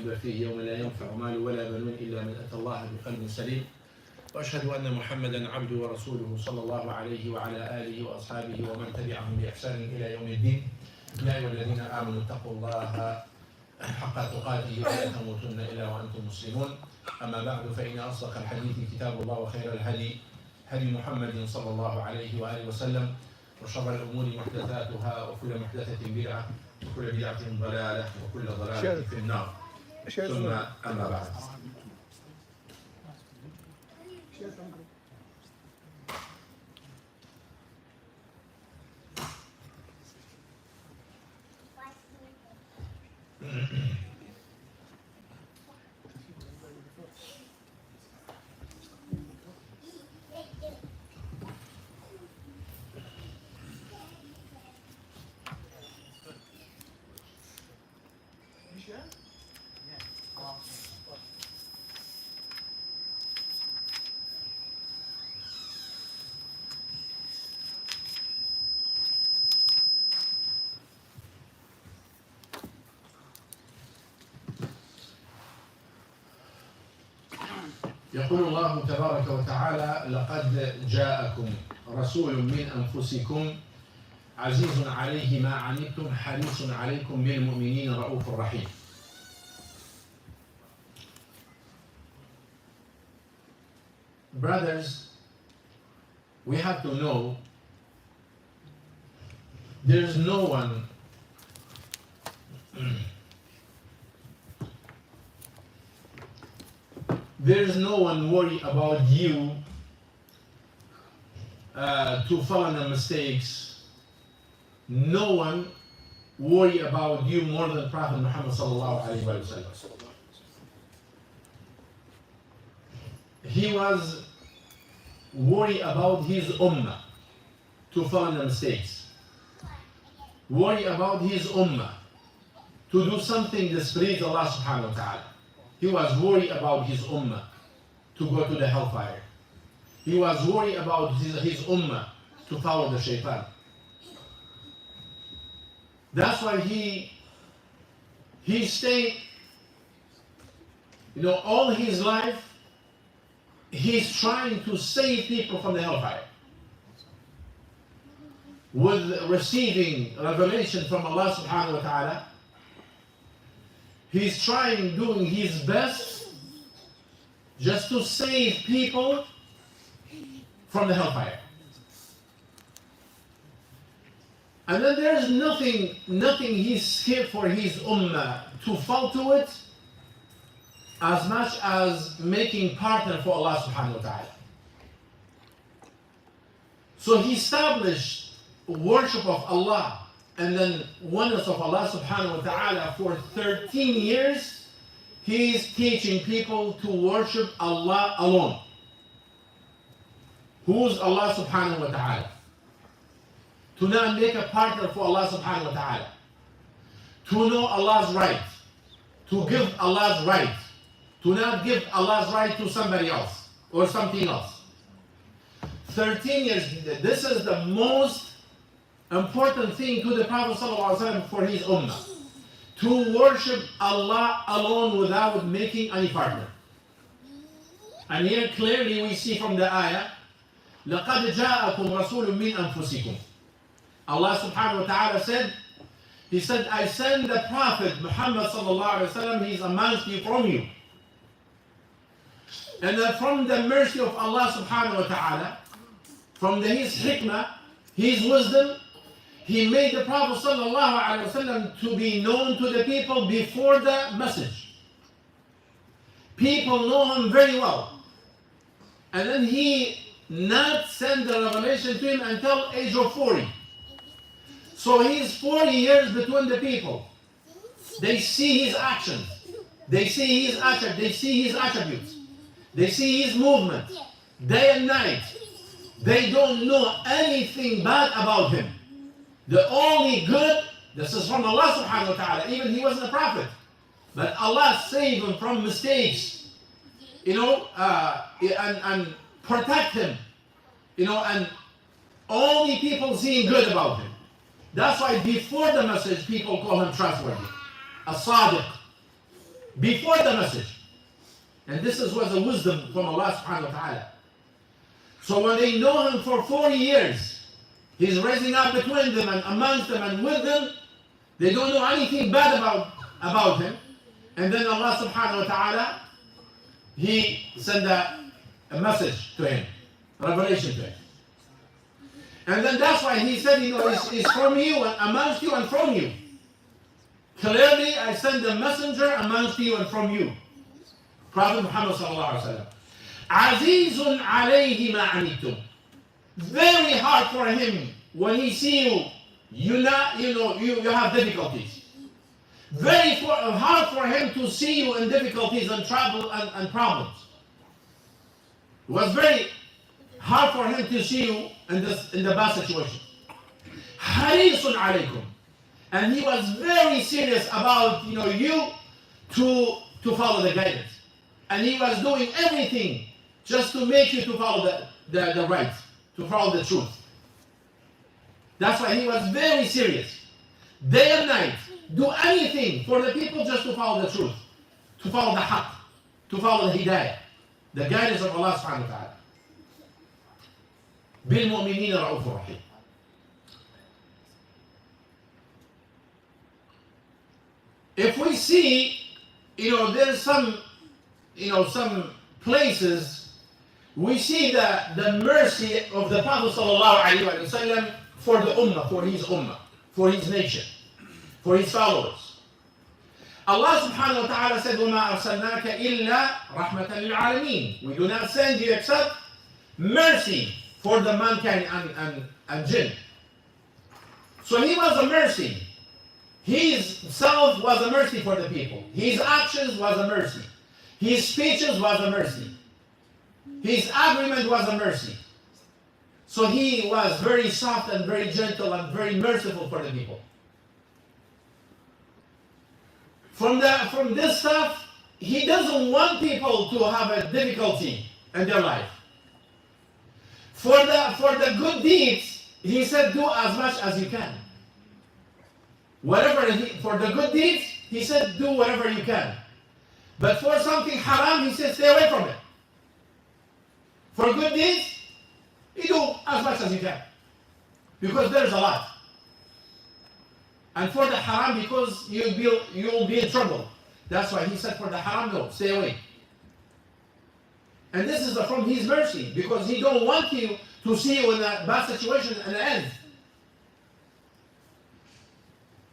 ريب فيه يوم لا ينفع مال ولا بنون إلا من أتى الله بقلب سليم وأشهد أن محمدا عبده ورسوله صلى الله عليه وعلى آله وأصحابه ومن تبعهم بإحسان إلى يوم الدين. يا أيها الذين آمنوا اتقوا الله حق تقاته ولا تموتن إلا وأنتم مسلمون. أما بعد فإن أصدق الحديث كتاب الله وخير الهدي هدي محمد صلى الله عليه وآله وسلم وشر الأمور محدثاتها وكل محدثة بدعة وكل بدعة ضلالة وكل ضلالة في النار. ثم أما بعد. يقول الله تبارك وتعالى: لقد جاءكم رسول من أنفسكم عزيز عليه ما عنتم حريص عليكم بالمؤمنين رؤوف رحيم. Brothers, we have to know there's no one worry about you to fall in the mistakes. No one worry about you more than Prophet Muhammad sallallahu alaihi wasallam. He was worried about his ummah to fall in the mistakes. Worry about his ummah to do something displease Allah subhanahu wa ta'ala. He was worried about his ummah to go to the hellfire. He was worried about his ummah to follow the shaitan. That's why he stayed, all his life, he's trying to save people from the hellfire. With receiving revelation from Allah subhanahu wa ta'ala, he's doing his best just to save people from the hellfire. And then there's nothing he's scared for his ummah to fall to it as much as making partner for Allah subhanahu wa ta'ala. So he established worship of Allah and then oneness of Allah subhanahu wa ta'ala for 13 years. He is teaching people to worship Allah alone. Who's Allah subhanahu wa ta'ala? To not make a partner for Allah subhanahu wa ta'ala. To know Allah's right. To give Allah's right. To not give Allah's right to somebody else or something else. 13 years, this is the most important thing to the Prophet ﷺ for his ummah. To worship Allah alone without making any partner. And here clearly we see from the ayah, لَقَدْ جَاءَكُمْ رَسُولٌ مِّنْ أَنفُسِكُمْ. Allah subhanahu wa ta'ala said, He said, I send the Prophet Muhammad sallallahu alayhi wa sallam, he's amongst you from you. And from the mercy of Allah subhanahu wa ta'ala, from his hikmah, his wisdom, he made the Prophet sallallahu alayhi wa sallam to be known to the people before the message. People know him very well. And then he not sent the revelation to him until age of 40. So he's 40 years between the people. They see his actions. They see his attributes. They see his movement. Day and night. They don't know anything bad about him. The only good, this is from Allah subhanahu wa ta'ala. Even he wasn't a prophet. But Allah saved him from mistakes. And protect him. And only people seeing good about him. That's why before the message, people call him trustworthy. A sadiq. before the message. And this was a wisdom from Allah subhanahu wa ta'ala. So when they know him for 40 years, he's raising up between them and amongst them and with them. They don't know anything bad about him. And then Allah subhanahu wa ta'ala, he sent a message to him, revelation to him. And then that's why he said, it's from you and amongst you and from you. Clearly, I send a messenger amongst you and from you. Prophet Muhammad sallallahu alaihi wasallam. Azizun alayhi ma anittum. Very hard for him when he see you. You have difficulties. Very hard for him to see you in difficulties and trouble and problems. It was very hard for him to see you in the bad situation. Harisun alaykum. And he was very serious about you to follow the guidance. And he was doing everything just to make you to follow the right, to follow the truth. That's why he was very serious. Day and night, do anything for the people just to follow the truth, to follow the haqq, to follow the hidayah, the guidance of Allah subhanahu wa ta'ala. بِالْمُؤْمِنِينَ رَءُوفٌ رَحِيمٌ. If we see, there's some places, we see the mercy of the Prophet sallallahu alaihi wasallam for the ummah, for his nation, for his followers. Allah subhanahu wa ta'ala said, وَمَا أَرْسَلْنَاكَ إِلَّا رَحْمَةً لِلْعَالَمِينَ. We do not send you except mercy for the mankind and jinn. So he was a mercy. His self was a mercy for the people. His actions was a mercy. His speeches was a mercy. His agreement was a mercy. So he was very soft and very gentle and very merciful for the people. From this stuff, he doesn't want people to have a difficulty in their life. For the good deeds, he said, do as much as you can. For the good deeds, he said, do whatever you can. But for something haram, he said, stay away from it. For good deeds, you do as much as you can. Because there's a lot. And for the haram, because you'll be in trouble. That's why he said for the haram, no, stay away. And this is from his mercy, because he don't want you to see you in a bad situation in the end.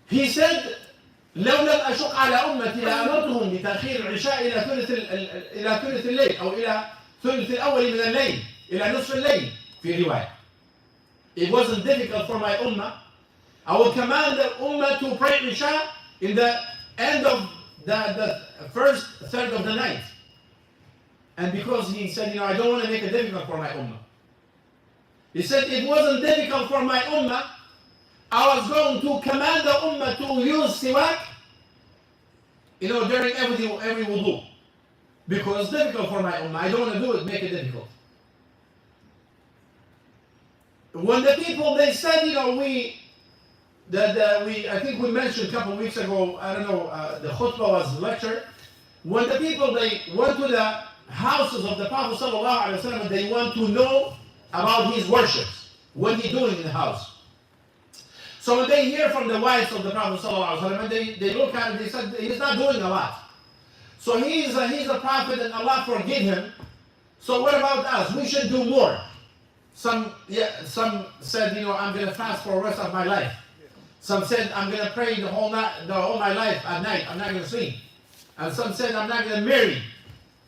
He said, لو لم أشق على أمتي لأمرتهم بتأخير العشاء إلى ثلث الليل أو إلى ثلث الأول من الليل إلى نصف الليل في رواية. It wasn't difficult for my ummah. I will command the ummah to pray Isha in the end of the first third of the night. And because he said, I don't want to make it difficult for my ummah. He said, it wasn't difficult for my ummah. I was going to command the ummah to use siwak, during every wudu. Because it's difficult for my ummah. I don't want to do it, make it difficult. When the people, they said, I think we mentioned a couple of weeks ago, I don't know, the khutbah was a lecture. When the people, they went to the houses of the Prophet sallallahu alaihi wasallam, they want to know about his worships, what he's doing in the house. So when they hear from the wives of the Prophet sallallahu alaihi wasallam, they look at him, they said, he's not doing a lot. So he's a prophet and Allah forgive him. So what about us? We should do more. Some said, I'm going to fast for the rest of my life. Some said, I'm going to pray the whole my life at night. I'm not going to sleep. And some said, I'm not going to marry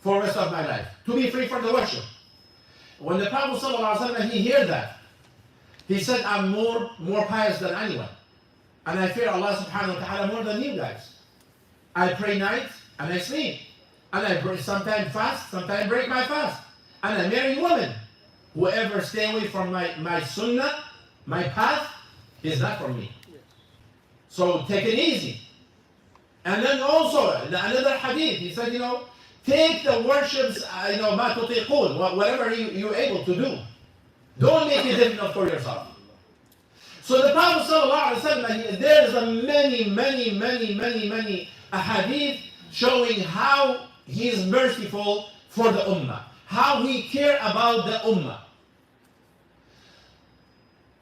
for the rest of my life, to be free from the worship. When the Prophet ﷺ, he heard that, he said, I'm more pious than anyone. And I fear Allah subhanahu wa ta'ala more than you guys. I pray night and I sleep. And I sometimes fast, sometimes break my fast. And I marry women. Whoever stay away from my sunnah, my path, is not for me. So take it easy. And then also, another hadith, he said, take the worships, ma tutiqun, whatever you're able to do. Don't make it difficult for yourself. So the Prophet sallallahu alaihi wasallam, there's many ahadith showing how he is merciful for the ummah, how he cares about the ummah.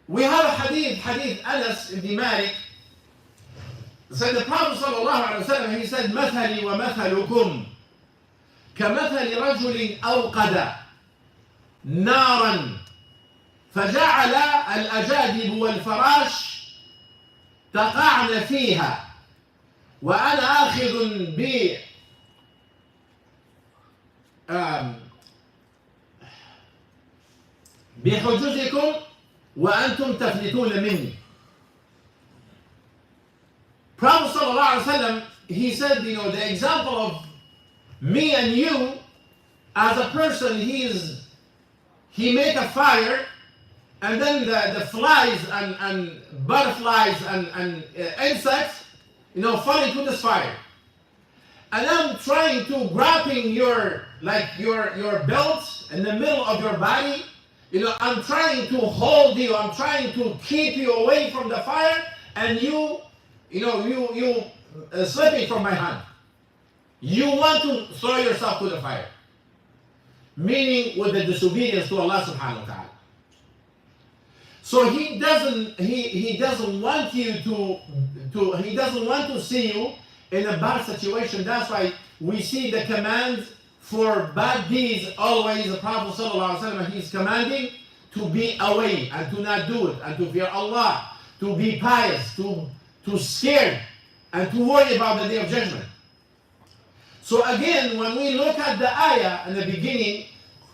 We have a hadith Anas ibn Malik, said the Prophet sallallahu alaihi wasallam, he said, مثلي ومثلكم كمثل رجل أوقد نارا فجعل الأجادب والفراش تقعن فيها وأنا آخذ بحجزكم وأنتم تفلتون مني. Prophet sallallahu alaihi wasallam, he said, the example of me and you, as a person, he make a fire, and then the flies and butterflies and insects, fall into this fire. And I'm trying to grabbing your belt in the middle of your body. I'm trying to hold you. I'm trying to keep you away from the fire, and you slipping from my hand. You want to throw yourself to the fire, meaning with the disobedience to Allah subhanahu wa ta'ala. So he doesn't want you he doesn't want to see you in a bad situation. That's why we see the commands for bad deeds always. The Prophet sallallahu alaihi wasallam, he's commanding to be away and to not do it, and to fear Allah, to be pious, to scared, and to worry about the day of judgment. So again, when we look at the ayah in the beginning,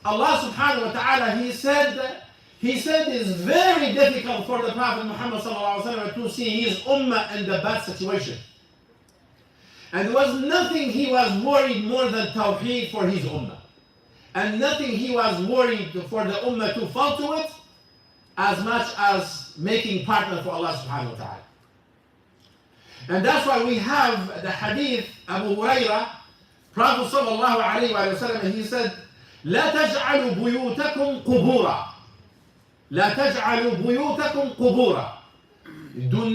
Allah subhanahu wa ta'ala, he said it's very difficult for the Prophet Muhammad sallallahu alaihi wasallam to see his ummah in the bad situation. And there was nothing he was worried more than tawheed for his ummah. And nothing he was worried for the ummah to fall to it as much as making partner for Allah subhanahu wa ta'ala. And that's why we have the hadith Abu Hurairah, Prophet sallallahu alayhi wa sallam, he said, لا تجعلوا بيوتكم قبورا. لا تجعلوا بيوتكم قبورا. You do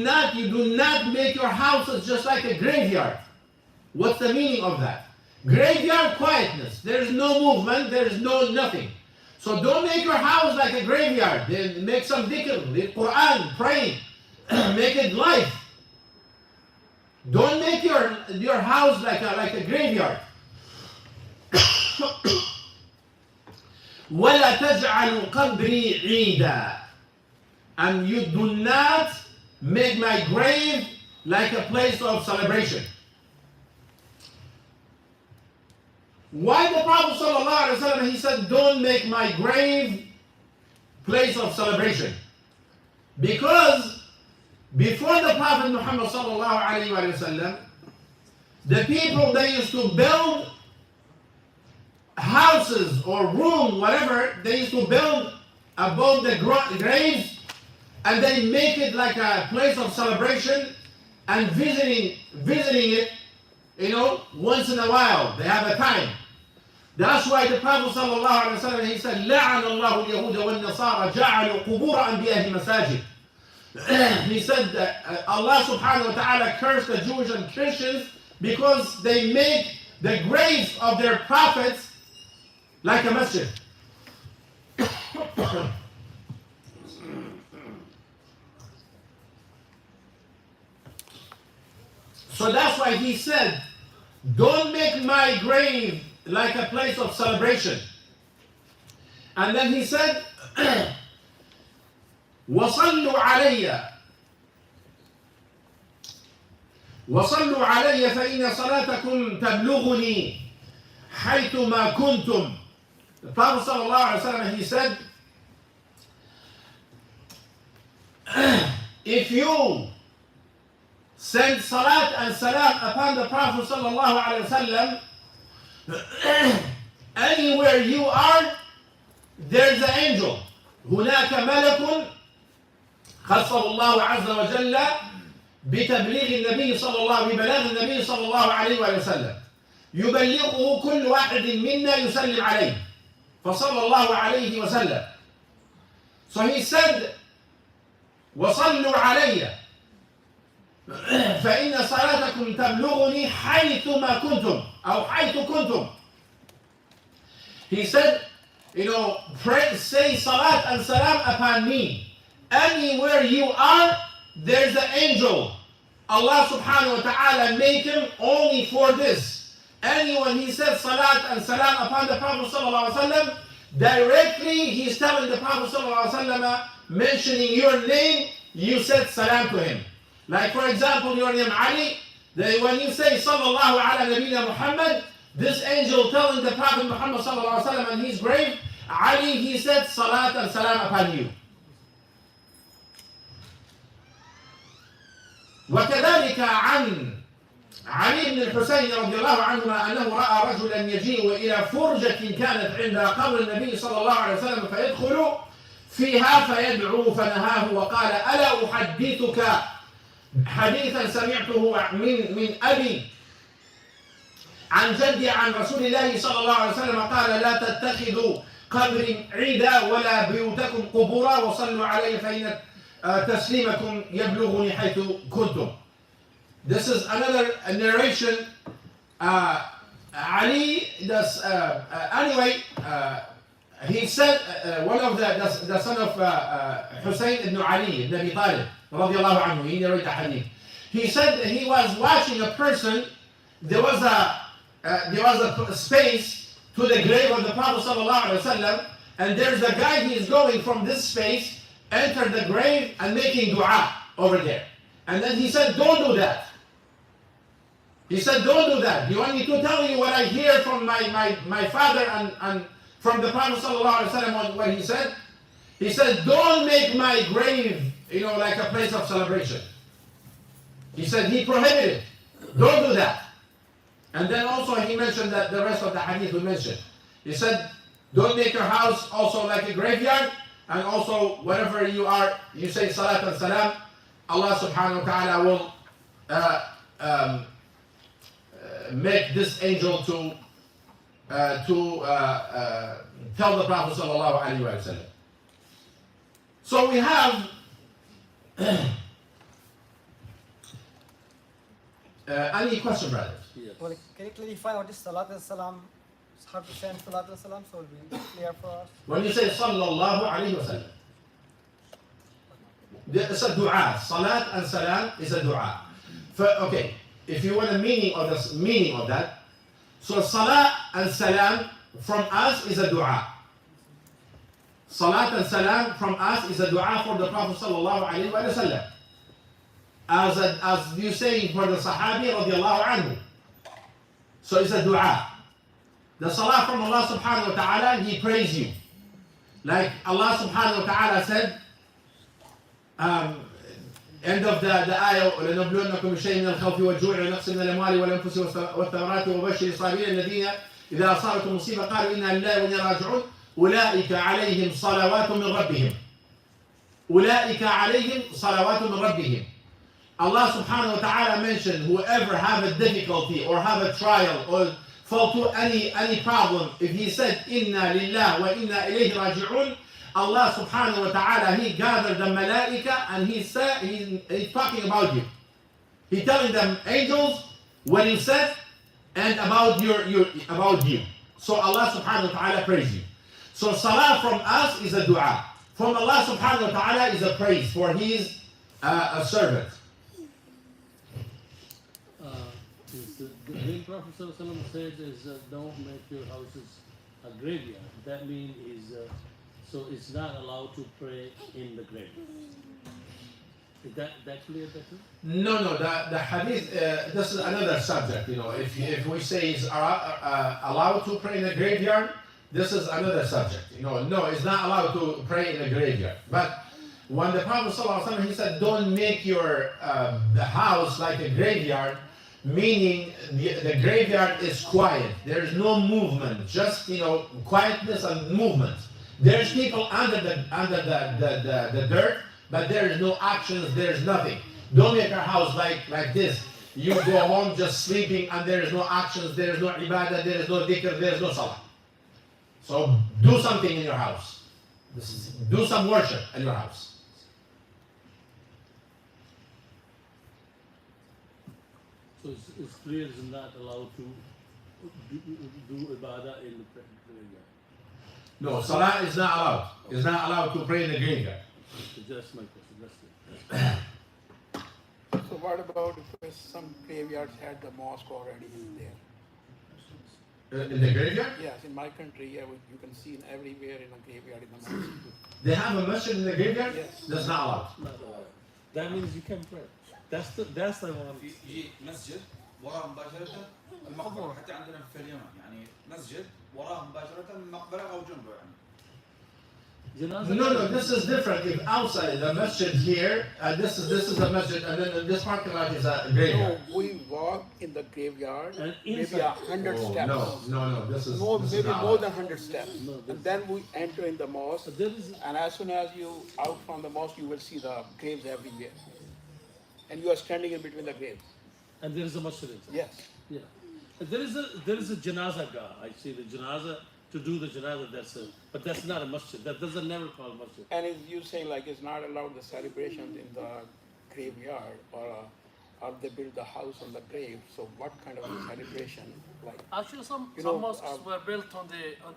not make your houses just like a graveyard. What's the meaning of that? Graveyard, quietness. There is no movement, there is no nothing. So don't make your house like a graveyard. Then make some dhikr, read Quran, pray, make it life. Don't make your house like a graveyard. وَلَا تَجْعَلُوا قَبْرِي عِيدًا. And you do not make my grave like a place of celebration. Why the Prophet sallallahu alaihi wasallam, he said, don't make my grave place of celebration? Because before the Prophet Muhammad sallallahu alaihi wasallam, the people, they used to build houses or room, whatever, they used to build above the graves, and they make it like a place of celebration and visiting it, once in a while. They have a time. That's why the Prophet sallallahu alaihi wasallam, he said, لَعَنَ اللَّهُ الْيَهُودَ وَالنَّصَارَى جَعَلُوا قُبُورَ أَنْبِيَائِهِمْ مَسَاجِدَ. He said Allah subhanahu wa ta'ala cursed the Jews and Christians because they make the graves of their prophets like a masjid. So that's why he said, don't make my grave like a place of celebration. And then he said, وَصَلُّوا عَلَيَّ فَإِنَّ صَلَاتَكُمْ تَبْلُغُنِي حَيْثُمَا كُنْتُمْ. The Prophet sallallahu alaihi wasallam, he said, if you send salat and salam upon the Prophet sallallahu alaihi wasallam, anywhere you are, there's an angel. هناك ملك خصه الله عز وجل ببلاغ النبي صلى الله عليه وسلم يبلغه كل واحد منا يسلم عليه فصلى الله عليه وسلم. So he said, وصلوا علي. فإن صلاتكم تبلغني حيثما كنتم أو حيث كنتم. He said, pray, say salat and salam upon me. Anywhere you are, there's an angel. Allah subhanahu wa ta'ala make him only for this. Anyone he says salat and salam upon the Prophet sallallahu alaihi wasallam, directly he's telling the Prophet sallallahu alaihi wasallam, mentioning your name, you said salam to him. Like for example, your name Ali, when you say sallallahu ala nabina Muhammad, this angel telling the Prophet Muhammad sallallahu alaihi wasallam and his grave, Ali, he said salat and salam upon you. وكذلك عن علي بن الحسين رضي الله عنهما أنه رأى رجلا يجيء إلى فرجة كانت عند قبر النبي صلى الله عليه وسلم فيدخل فيها فيدعو فنهاه وقال ألا أحدثك حديثا سمعته من أبي عن جدي عن رسول الله صلى الله عليه وسلم قال لا تتخذوا قبري عيدا ولا بيوتكم قبورا وصلوا علي فإن تسليمكم يبلغني حيث كنتم. This is another narration. Ali does anyway. He said one of the son of Hussein ibn Ali ibn Abi Talib radiallahu anhu. He narrated a hadith. He said he was watching a person. There was a space to the grave of the Prophet sallallahu alaihi wasallam, and there's a guy. He is going from this space, enter the grave and making dua over there. And then he said, don't do that. He said, don't do that. You want me to tell you what I hear from my father and from the Prophet sallallahu alaihi wasallam what he said? He said, don't make my grave, like a place of celebration. He said, he prohibited. Don't do that. And then also he mentioned that the rest of the hadith we mentioned. He said, don't make your house also like a graveyard. And also, wherever you are, you say salat and salam, Allah subhanahu wa ta'ala will make this angel to tell the Prophet sallallahu alaihi wasallam. So we have any question, brother? Yes. Well, can you clarify what is salat and salam? How to send salat and salam, so it will be clear for us. When you say sallallahu alaihi wasallam, it's a dua. Salat and salam is a dua. Okay, if you want a meaning of that, so salat and salam from us is a dua. Salat and salam from us is a dua for the Prophet sallallahu alaihi wasallam. As you say for the Sahabi radiallahu anhu. So it's a dua. The salah from Allah subhanahu wa ta'ala, He praise you. Like Allah subhanahu wa ta'ala said, end of the ayah, وَلَنَبْلُوَنَّكُمْ بِشَيْءٍ مِنَ الْخَوْفِ وَالْجُوعِ وَنَقْصٍ مِنَ الْأَمْوَالِ وَالْأَنْفُسِ وَالثَّمَرَاتِ وَبَشِّرِ الصَّابِرِينَ الَّذِينَ إِذَا أَصَابَتْهُمْ مُصِيبَةٌ قَالُوا إِنَّا لِلَّهِ وَإِنَّا رَاجِعُونَ أُولَٰئِكَ عَلَيْهِمْ صَلَوَاتٌ مِنْ رَبِّهِمْ. أُولَٰئِكَ عَلَيْهِمْ صَلَوَاتٌ مِنْ رَبِّهِمْ. Allah subhanahu wa ta'ala mentioned whoever have a difficulty or have a trial or fall to any problem, if he said inna lillah wa inna ilayhi raji'un, Allah subhanahu wa ta'ala, He gathered the malaika and He said, he's talking about you. He telling them angels what He said and about you. So Allah subhanahu wa ta'ala praise you. So salah from us is a dua. From Allah subhanahu wa ta'ala is a praise for His a servant. The Prophet says is don't make your houses a graveyard. That means so it's not allowed to pray in the grave. Is that clear? No. The hadith. This is another subject. If we say it's allowed to pray in a graveyard, this is another subject. No, it's not allowed to pray in a graveyard. But when the Prophet ﷺ, he said, don't make your the house like a graveyard. Meaning the graveyard is quiet. There's no movement, just quietness and movement. There's people under the dirt, but there is no actions. There's nothing. Don't make your house like this. You go home just sleeping, and there is no actions. There is no ibadah. There is no dhikr. There is no salah. So do something in your house. Do some worship in your house. So his prayer is not allowed to do ibadah in the graveyard. No, salah is not allowed. It's not allowed to pray in the graveyard. That's my question. That's it. So what about if some graveyards had the mosque already in there? In the graveyard? Yes, in my country, yeah, you can see everywhere in a graveyard in the mosque. They have a masjid in the graveyard? Yes. That's not allowed. Not allowed. That means you can pray. That's the one. يجي مسجد وراه مباشرة المقبرة حتى عندنا في اليمن يعني مسجد وراه مباشرة المقبرة أو جنبه يعني. No, this is different. If outside the masjid here, this is a masjid, and then this parking lot is a graveyard. No, we walk in the graveyard, And maybe inside- 100 Oh, steps. no, this is No, this is maybe not more allowed. than 100 steps. No, And then we enter in the mosque, But there is and as soon as you out from the mosque, you will see the graves everywhere. And you are standing in between the graves. and there is a masjid inside. Yes. Yeah. And there is a janaza gah. I see the janaza to do the janaza. But that's not a masjid. That doesn't never call masjid. And if you say like it's not allowed the celebrations in the graveyard, or they build the house on the grave, so what kind of a celebration? Like Actually, some You know, mosques um, were built on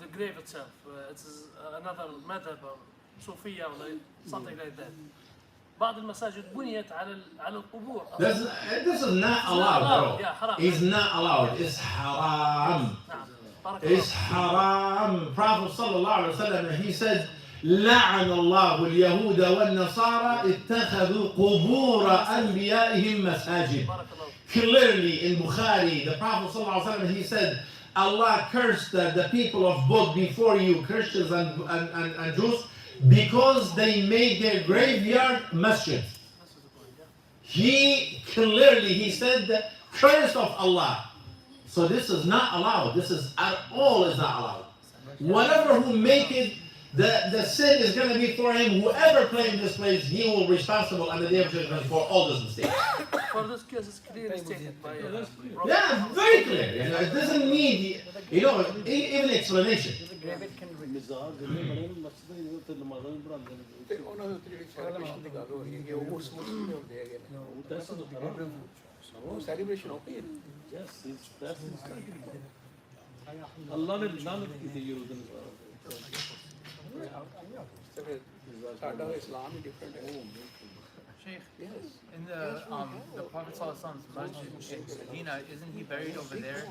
the grave itself. It's another madhab or Sufiya or something like that. بعض المساجد بنيت على القبور. This is not allowed, allowed, bro. yeah, haram. It's not allowed. It's haram. نعم. بارك It's الله. haram. Prophet sallallahu alaihi wasallam, he said, لعن الله اليهود والنصارى اتخذوا قبور أنبيائهم مساجد. بارك الله. Clearly in Bukhari, the Prophet sallallahu alaihi wasallam, he said, Allah cursed the people of both before you, Christians and Jews, because they made their graveyard masjid. He said the curse of Allah. So this is not allowed. This is at all is not allowed. Whatever who make it, the sin is going to be for him. Whoever claimed this place, he will be responsible on the day of judgment for all those mistakes. For this case, it's clearly stated by. Yeah, very clear. You know, it doesn't need, even explanation. The graveyard can read. Mizar, जिन्हें बड़े मस्जिद है, वो तो नमाज़ों में पढ़ाते हैं। ਤੇ ਉਹਨਾਂ ਦੇ ਜਿਹੜੀ celebration ਦੀ ਗੱਲ ਹੋ ਰਹੀ ਹੈ ਉਹ ਉਸ ਮੁਸਲਿਮ ਦੇ ਹੁੰਦੇ ਹੈਗੇ ਨੇ That's the haram. ਉਹ celebration ਹੋ ਗਈ ਹੈ Yes, that's Allah ने लानत की थी यहूद ने। ਤੇ ਫਿਰ ਸਾਡਾ ਇਸਲਾਮ ਹੀ ਡਿਫਰੈਂਟ ਹੈ Sheikh, yes in the Prophet ﷺ's masjid in Medina, isn't he buried over there?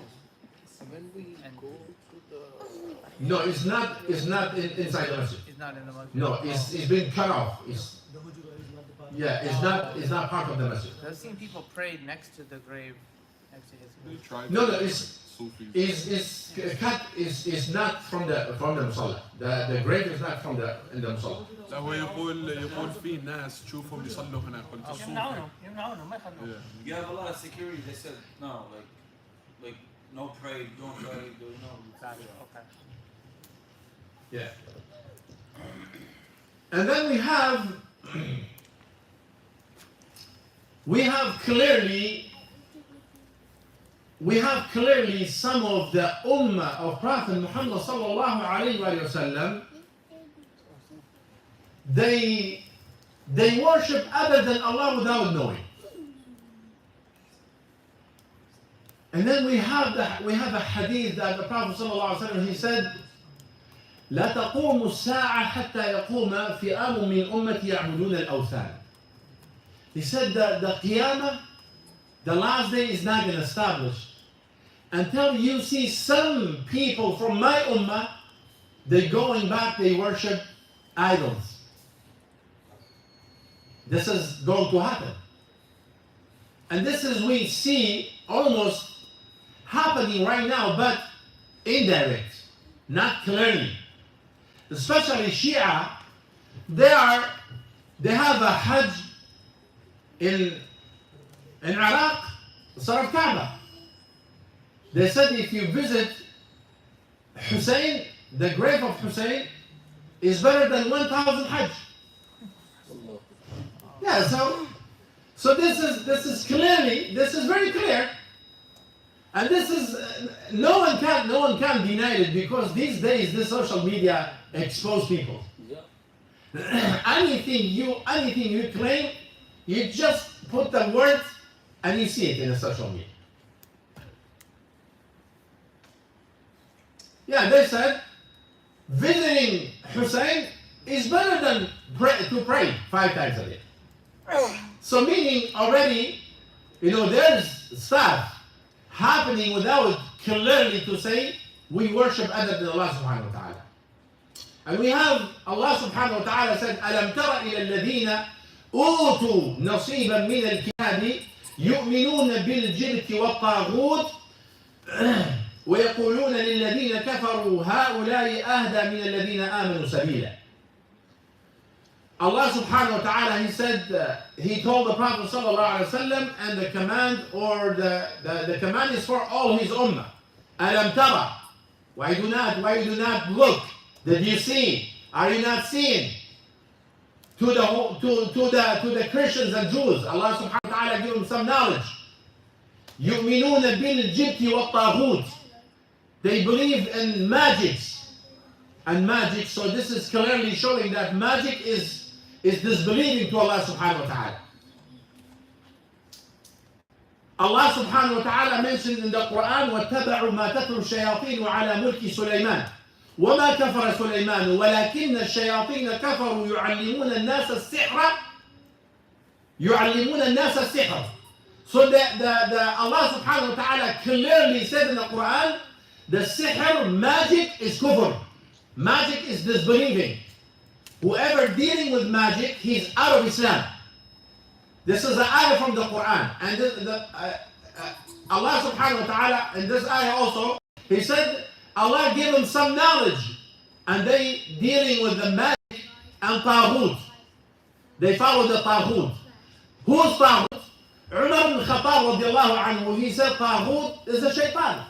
when we And- go to the No, it's not inside the masjid. He's not in the masjid. No, it's been cut off. It's not part of the masjid. I've seen people pray next to the grave, next to his They grave. tried No, to- it's Sufis. cut is not from the musalla. The grave is not from the musalla. لا هو يقول في ناس تشوفهم يصلوا هنا قلت الصوفي. يمنعونه ما يخلوه. Yeah. You have a lot of security. They said no, like no pray, don't pray, do no. Okay. Yeah. And then we have clearly some of the ummah of Prophet Muhammad sallallahu alaihi wasallam. They worship other than Allah without knowing. And then we have a hadith that the Prophet sallallahu alaihi wasallam, he said, لا تقوم الساعة حتى يقوم فئام من أمتي يعبدون الأوثان. He said that the Qiyamah, the last day is not going to establish until you see some people from my ummah, they going back, they worship idols. This is going to happen. And this is we see almost happening right now, but indirect, not clearly. Especially Shia, they have a Hajj in Iraq, Sar of Kaaba. They said if you visit Hussein, the grave of Hussein is better than 1,000 Hajj. Yeah, so this is very clear, and this is no one can deny it because these days this social media expose people. Yeah. anything you claim, you just put the words and you see it in the social media. Yeah, they said visiting Hussein is better than to pray 5 times a day. So meaning already, there's stuff happening without clearly to say we worship other than Allah subhanahu wa ta'ala. And we have Allah subhanahu wa ta'ala said, أَلَمْ تَرَ إِلَى الَّذِينَ أُوتُوا نَصِيبًا مِنَ الْكِتَابِ يُؤْمِنُونَ بِالْجِبْتِ وَالطَّاغُوتِ وَيَقُولُونَ لِلَّذِينَ كَفَرُوا هَؤُلَاءِ أَهْدَى مِنَ الَّذِينَ آمَنُوا سَبِيلًا. Allah subhanahu wa ta'ala, He said, He told the Prophet sallallahu alaihi wasallam, and the command or the command is for all His ummah. أَلَمْ تَرَ, why you do not look? Did you see? Are you not seeing? To the Christians and Jews, Allah subhanahu wa ta'ala gave them some knowledge. يُؤْمِنُونَ بِالْجِبْتِ وَالطَّاغُوتِ. They believe in magics and magic. So this is clearly showing that magic is disbelieving to Allah subhanahu wa ta'ala. Allah subhanahu wa ta'ala mentioned in the Quran, وَاتَّبَعُوا مَا تَتْلُو الشَّيَاطِينُ عَلَى مُلْكِ سُلَيْمَانَ وَمَا كَفَرَ سُلَيْمَانُ وَلَكِنَّ الشَّيَاطِينَ كَفَرُوا يُعَلِّمُونَ النَّاسَ السِّحْرَ. So the Allah subhanahu wa ta'ala clearly said in the Quran, the sihr, magic, is kufr. Magic is disbelieving. Whoever dealing with magic, he's out of Islam. This is an ayah from the Quran. And Allah subhanahu wa ta'ala, in this ayah also, He said, Allah gave them some knowledge. And they dealing with the magic and taghut. They follow the taghut. Who's taghut? Umar ibn Khattab radiallahu anhu, he said taghut is the shaitan.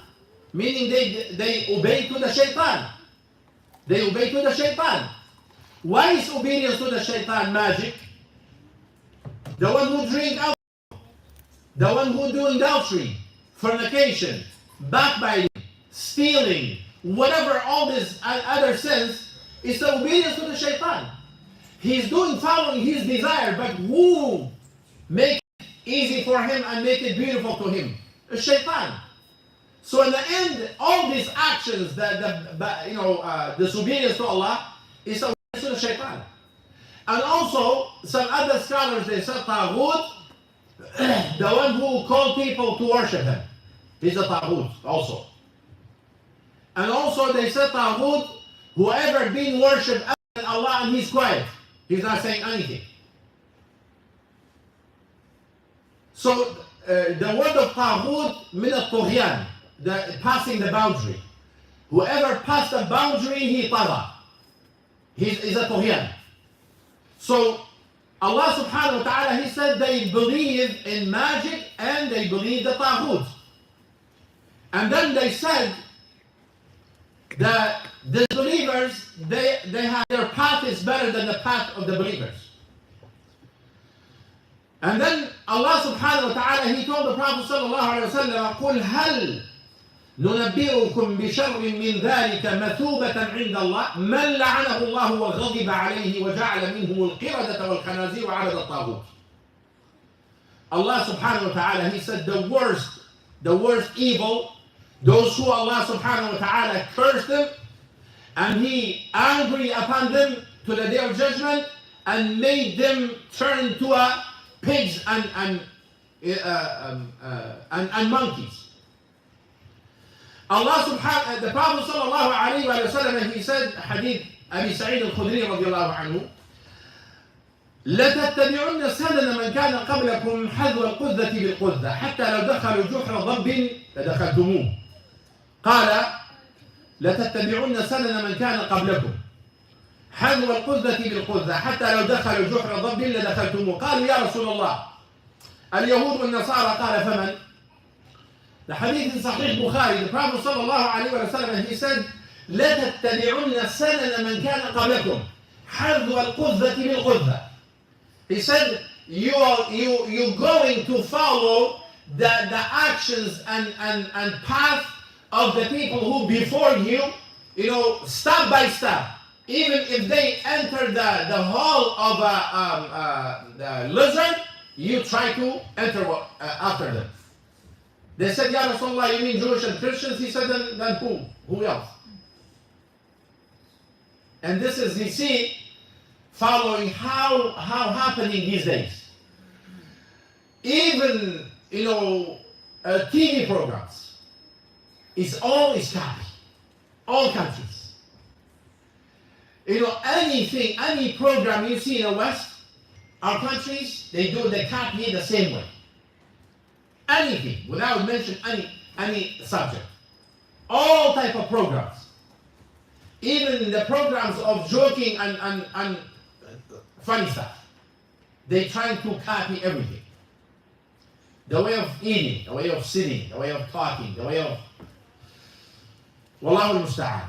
Meaning they obey to the shaitan. They obey to the shaitan. Why is obedience to the shaitan magic? The one who drink alcohol, the one who doing adultery, fornication, backbiting, stealing, whatever all these other sins, is the obedience to the shaitan. He's following his desire, but who make it easy for him and make it beautiful to him? The shaitan. So in the end, all these actions, disobedience to Allah, is obedience to the shaitan. And also, some other scholars, they said taghut, the one who called people to worship him, he's a taghut also. And also they said taghut, whoever been worshipped other than Allah and he's quiet, he's not saying anything. So the word of taghut, min al-tughyan, passing the boundary. Whoever passed the boundary, he tagha. He's a tughyan. So Allah subhanahu wa ta'ala, He said they believe in magic and they believe the taghut. And then they said that the believers, they have their path is better than the path of the believers. And then Allah subhanahu wa ta'ala, He told the Prophet sallallahu alayhi wa sallam, قُلْ هَلْ ننبئكم بشر من ذلك مثوبة عند الله من لعنه الله وغضب عليه وجعل منهم القردة والخنازير وعبد الطاغوت. Allah subhanahu wa ta'ala, He said the worst evil, those who Allah subhanahu wa ta'ala cursed them and He angry upon them to the day of judgment and made them turn to pigs and monkeys. Allah subhanahu, the Prophet sallallahu alayhi wa sallam, he said, hadith Abi Sa'id al-Khudri radiallahu anhu, لَتَتَّبِعُنَّ سَنَنَ مَنْ كَانَ قَبْلَكُمْ حَذْوَ الْقُذَّةِ بِالْقُذَّةِ حَتَّى لَوْ دَخَلُوا جُحْرَ ضَبٍّ لَدَخَلْتُمُوهُ. قال لَتَتَّبِعُنَّ سَنَنَ مَنْ كَانَ قَبْلَكُمْ حَذْوَ الْقُذَّةِ بِالْقُذَّةِ حَتَّى لَوْ دَخَلُوا جُحْرَ ضَبٍّ لَدَخَلْتُمُوهُ. قالوا يا رسول الله اليهود والنصارى. قال فمن؟ The hadith in Sahih Bukhari, the Prophet sallallahu alayhi wa sallam, he said, لَتَتَّبِعُنَّ سَنَنَ مَنْ كَانَ قَبْلَكُمْ حَذْوَ الْقُذَّةِ بِالْقُذَّةِ. He said, you're going to follow the actions and path of the people who before you, step by step. Even if they enter the hole of the lizard, you try to enter after them. They said, Ya Rasulullah, you mean Jewish and Christians? He said, then who? Who else? And this is, you see, following how happening these days. Even, TV programs. It's always copy. All countries. Anything, any program you see in the West, our countries, they copy it the same way. Anything, without mentioning any subject. All type of programs. Even the programs of joking and funny stuff. They trying to copy everything. The way of eating, the way of sitting, the way of talking, the way of... Wallahu al-musta'an.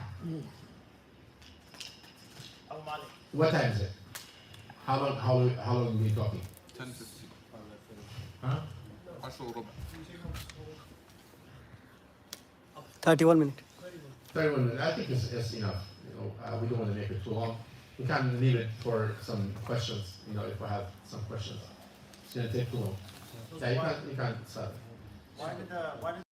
What time is it? How long are we talking? 10:50. Huh? 10 وربع. 31 minutes. 31 minutes. I think it's enough. We don't want to make it too long. We can leave it for some questions. If we have some questions. It's going to take too long. Yeah, you can start. Why did